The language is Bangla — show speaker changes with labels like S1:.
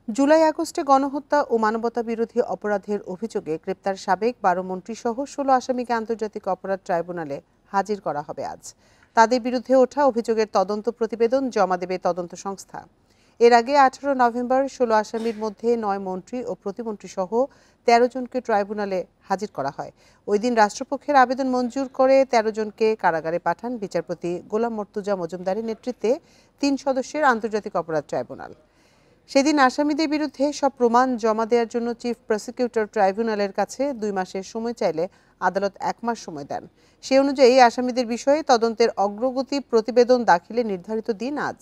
S1: জুলাই আগস্টে গণহত্যা ও মানবতাবিরোধী অপরাধের অভিযোগে গ্রেপ্তার সাবেক ১২ মন্ত্রীসহ ১৬ আসামিকে আন্তর্জাতিক অপরাধ ট্রাইব্যুনালে হাজির করা হবে আজ। তাদের বিরুদ্ধে ওঠা অভিযোগের তদন্ত প্রতিবেদন জমা দেবে তদন্ত সংস্থা। এর আগে ১৮ নভেম্বর ১৬ আসামির মধ্যে ৯ মন্ত্রী ও প্রতিমন্ত্রীসহ ১৩ জনকে ট্রাইব্যুনালে হাজির করা হয়। ওই দিন রাষ্ট্রপক্ষের আবেদন মঞ্জুর করে ১৩ জনকে কারাগারে পাঠান বিচারপতি গোলাম মর্তুজা মজুমদারের নেতৃত্বে ৩ সদস্যের আন্তর্জাতিক অপরাধ ট্রাইব্যুনাল। সেদিন আসামিদের বিরুদ্ধে সব প্রমাণ জমা দেওয়ার জন্য চিফ প্রসিকিউটর ট্রাইব্যুনালের কাছে ২ মাসের সময় চাইলে আদালত ১ মাস সময় দেন। সে অনুযায়ী আসামিদের বিষয়ে তদন্তের অগ্রগতি প্রতিবেদন দাখিলের নির্ধারিত দিন আজ।